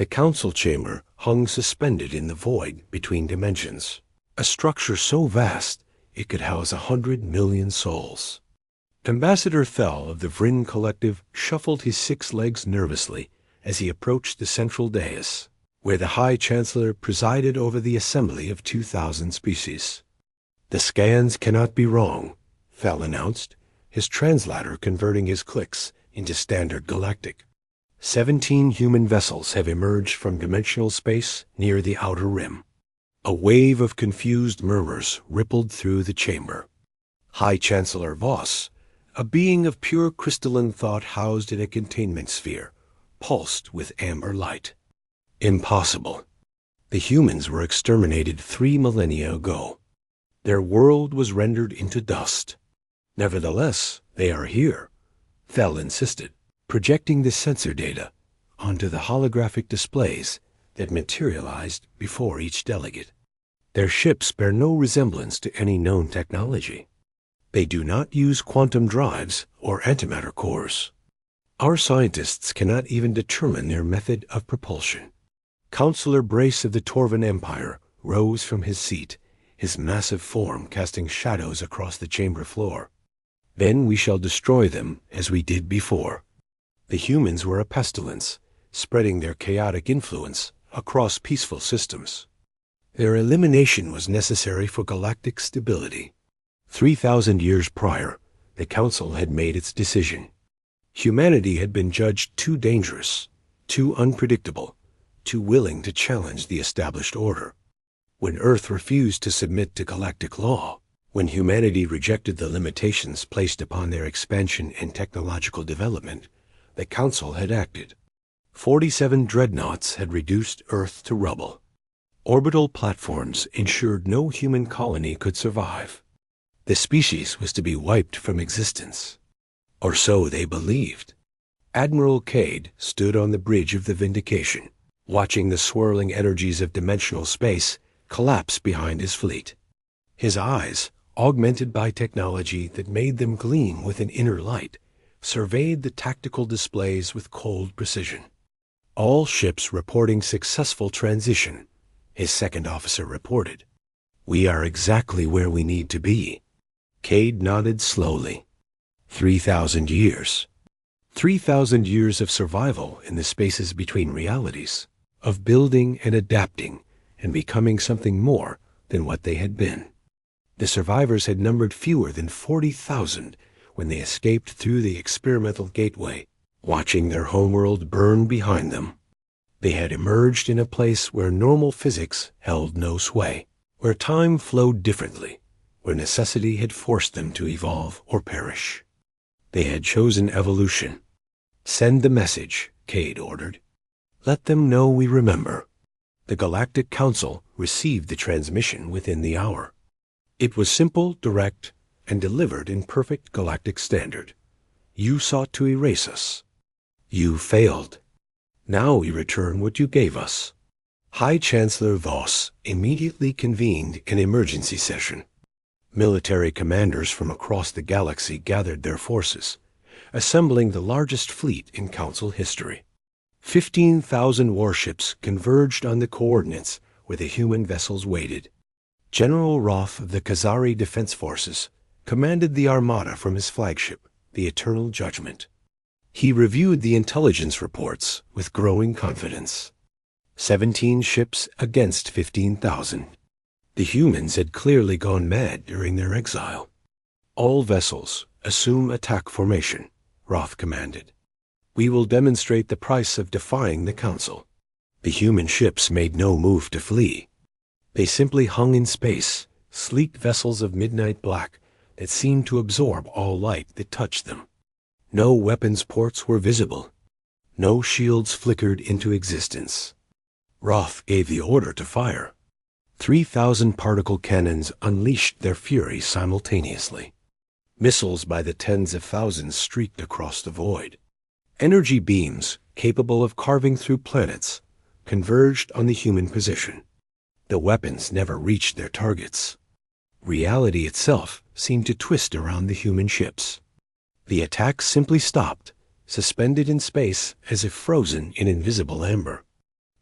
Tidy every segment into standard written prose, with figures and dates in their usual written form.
The council chamber hung suspended in the void between dimensions, a structure so vast it could house 100 million souls. Ambassador Thel of the Vryn Collective shuffled his 6 legs nervously as he approached the central dais, where the High Chancellor presided over the assembly of 2,000 species. "The scans cannot be wrong," Thel announced, his translator converting his clicks into standard Galactic. 17 human vessels have emerged from dimensional space near the outer rim. A wave of confused murmurs rippled through the chamber. High Chancellor Voss, a being of pure crystalline thought housed in a containment sphere, pulsed with amber light. Impossible. The humans were exterminated 3 millennia ago. Their world was rendered into dust. Nevertheless, they are here, Thel insisted, projecting the sensor data onto the holographic displays that materialized before each delegate. Their ships bear no resemblance to any known technology. They do not use quantum drives or antimatter cores. Our scientists cannot even determine their method of propulsion. Counselor Brace of the Torvan Empire rose from his seat, his massive form casting shadows across the chamber floor. "Then we shall destroy them as we did before." The humans were a pestilence, spreading their chaotic influence across peaceful systems. Their elimination was necessary for galactic stability. 3,000 years prior, the Council had made its decision. Humanity had been judged too dangerous, too unpredictable, too willing to challenge the established order. When Earth refused to submit to galactic law, when humanity rejected the limitations placed upon their expansion and technological development, the Council had acted. 47 dreadnoughts had reduced Earth to rubble. Orbital platforms ensured no human colony could survive. The species was to be wiped from existence. Or so they believed. Admiral Cade stood on the bridge of the Vindication, watching the swirling energies of dimensional space collapse behind his fleet. His eyes, augmented by technology that made them gleam with an inner light, surveyed the tactical displays with cold precision. "All ships reporting successful transition," his second officer reported. "We are exactly where we need to be." Cade nodded slowly. 3,000 years. 3,000 years of survival in the spaces between realities, of building and adapting and becoming something more than what they had been. The survivors had numbered fewer than 40,000 when they escaped through the experimental gateway, watching their homeworld burn behind them. They had emerged in a place where normal physics held no sway, where time flowed differently, where necessity had forced them to evolve or perish. They had chosen evolution. "Send the message," Cade ordered. "Let them know we remember." The Galactic Council received the transmission within the hour. It was simple, direct, and delivered in perfect galactic standard. "You sought to erase us. You failed. Now we return what you gave us." High Chancellor Voss immediately convened an emergency session. Military commanders from across the galaxy gathered their forces, assembling the largest fleet in Council history. 15,000 warships converged on the coordinates where the human vessels waited. General Roth of the Khazari Defense Forces commanded the armada from his flagship, the Eternal Judgment. He reviewed the intelligence reports with growing confidence. 17 ships against 15,000. The humans had clearly gone mad during their exile. "All vessels, assume attack formation," Roth commanded. "We will demonstrate the price of defying the Council." The human ships made no move to flee. They simply hung in space, sleek vessels of midnight black that seemed to absorb all light that touched them. No weapons ports were visible. No shields flickered into existence. Roth gave the order to fire. 3,000 particle cannons unleashed their fury simultaneously. Missiles by the tens of thousands streaked across the void. Energy beams, capable of carving through planets, converged on the human position. The weapons never reached their targets. Reality itself seemed to twist around the human ships. The attack simply stopped, suspended in space as if frozen in invisible amber.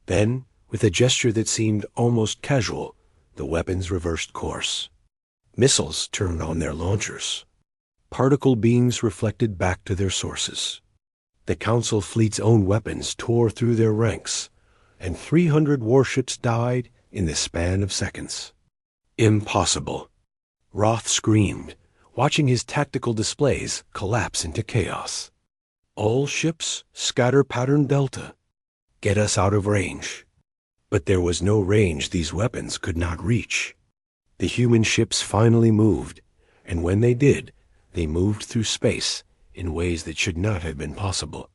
Then, with a gesture that seemed almost casual, the weapons reversed course. Missiles turned on their launchers. Particle beams reflected back to their sources. The Council fleet's own weapons tore through their ranks, and 300 warships died in the span of seconds. Impossible. Roth screamed, watching his tactical displays collapse into chaos. All ships scatter pattern delta. Get us out of range. But there was no range these weapons could not reach. The human ships finally moved, and when they did, they moved through space in ways that should not have been possible.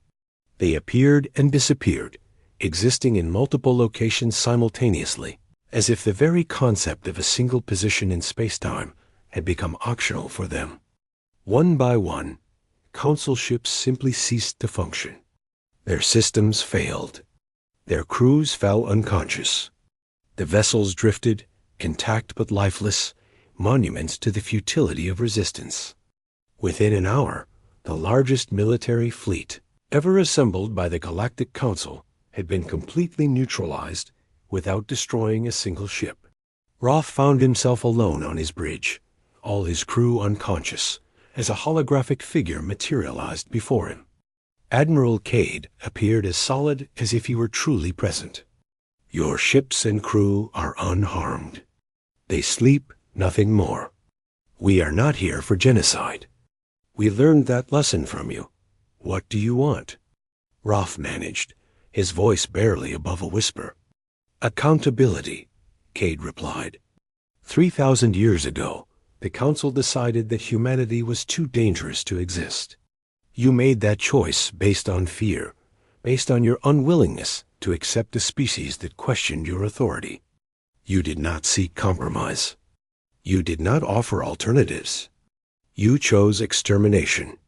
They appeared and disappeared, existing in multiple locations simultaneously, as if the very concept of a single position in space-time had become optional for them. One by one, Council ships simply ceased to function. Their systems failed. Their crews fell unconscious. The vessels drifted, intact but lifeless, monuments to the futility of resistance. Within an hour, the largest military fleet ever assembled by the Galactic Council had been completely neutralized without destroying a single ship. Roth found himself alone on his bridge, all his crew unconscious, as a holographic figure materialized before him. Admiral Cade appeared as solid as if he were truly present. Your ships and crew are unharmed. They sleep, nothing more. We are not here for genocide. We learned that lesson from you. What do you want? Roth managed, his voice barely above a whisper. Accountability, Cade replied. 3,000 years ago, the Council decided that humanity was too dangerous to exist. You made that choice based on fear, based on your unwillingness to accept a species that questioned your authority. You did not seek compromise. You did not offer alternatives. You chose extermination.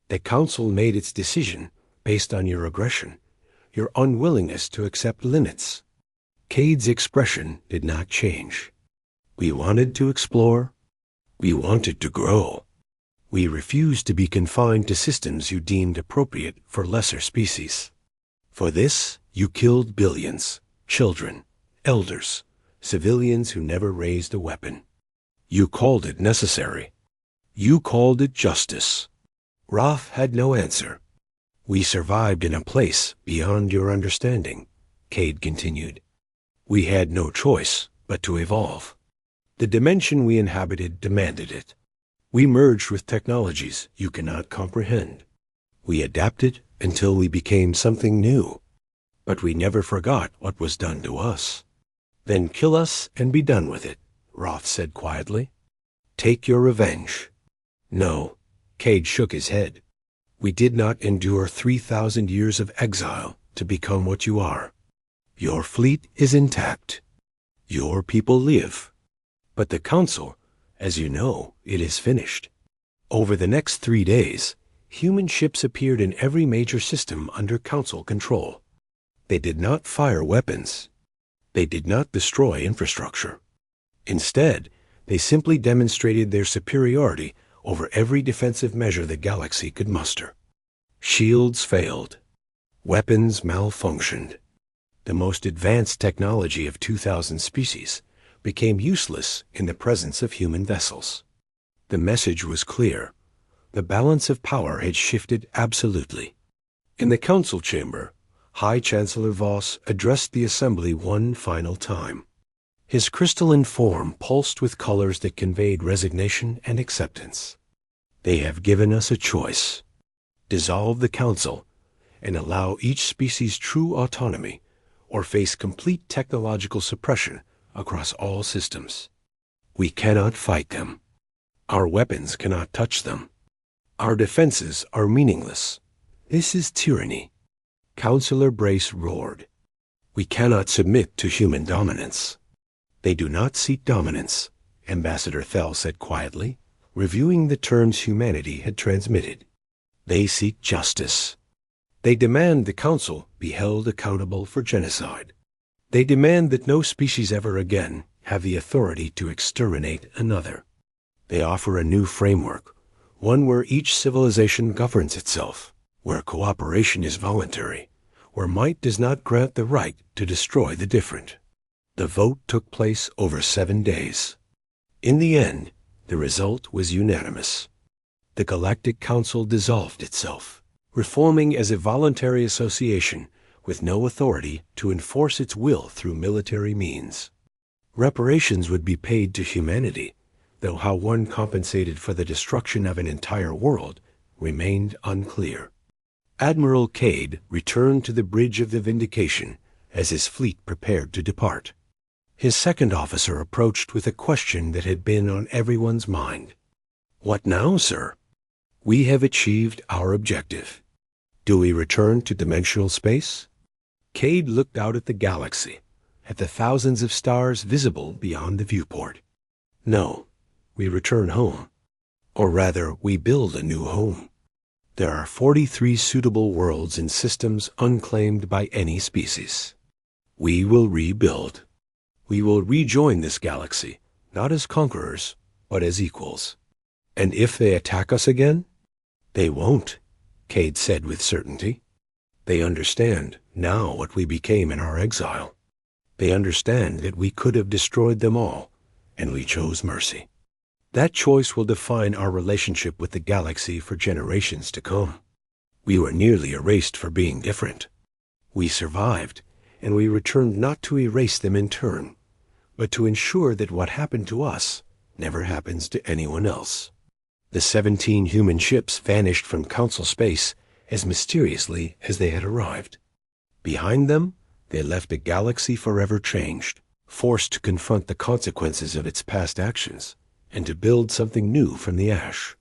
The Council made its decision based on your aggression, your unwillingness to accept limits. Cade's expression did not change. We wanted to explore. We wanted to grow. We refused to be confined to systems you deemed appropriate for lesser species. For this, you killed billions, children, elders, civilians who never raised a weapon. You called it necessary. You called it justice. Roth had no answer. We survived in a place beyond your understanding, Cade continued. We had no choice but to evolve. The dimension we inhabited demanded it. We merged with technologies you cannot comprehend. We adapted until we became something new. But we never forgot what was done to us. Then kill us and be done with it, Roth said quietly. Take your revenge. No, Cade shook his head. We did not endure 3,000 years of exile to become what you are. Your fleet is intact. Your people live. But the Council, as you know, it is finished. Over the next 3 days, human ships appeared in every major system under Council control. They did not fire weapons. They did not destroy infrastructure. Instead, they simply demonstrated their superiority over every defensive measure the galaxy could muster. Shields failed. Weapons malfunctioned. The most advanced technology of 2,000 species became useless in the presence of human vessels. The message was clear. The balance of power had shifted absolutely. In the Council chamber, High Chancellor Voss addressed the assembly one final time. His crystalline form pulsed with colors that conveyed resignation and acceptance. They have given us a choice. Dissolve the Council and allow each species true autonomy, or face complete technological suppression across all systems. We cannot fight them. Our weapons cannot touch them. Our defenses are meaningless. This is tyranny. Councillor Brace roared. We cannot submit to human dominance. They do not seek dominance, Ambassador Thel said quietly, reviewing the terms humanity had transmitted. They seek justice. They demand the Council be held accountable for genocide. They demand that no species ever again have the authority to exterminate another. They offer a new framework, one where each civilization governs itself, where cooperation is voluntary, where might does not grant the right to destroy the different. The vote took place over 7 days. In the end, the result was unanimous. The Galactic Council dissolved itself, reforming as a voluntary association with no authority to enforce its will through military means. Reparations would be paid to humanity, though how one compensated for the destruction of an entire world remained unclear. Admiral Cade returned to the Bridge of the Vindication as his fleet prepared to depart. His second officer approached with a question that had been on everyone's mind. "What now, sir?" "We have achieved our objective. Do we return to dimensional space?" Cade looked out at the galaxy, at the thousands of stars visible beyond the viewport. "No, we return home. Or rather, we build a new home. There are 43 suitable worlds in systems unclaimed by any species. We will rebuild. We will rejoin this galaxy, not as conquerors, but as equals. And if they attack us again?" "They won't," Cade said with certainty. "They understand now what we became in our exile. They understand that we could have destroyed them all, and we chose mercy. That choice will define our relationship with the galaxy for generations to come. We were nearly erased for being different. We survived, and we returned not to erase them in turn, but to ensure that what happened to us never happens to anyone else." The 17 human ships vanished from Council space as mysteriously as they had arrived. Behind them, they left a galaxy forever changed, forced to confront the consequences of its past actions, and to build something new from the ash.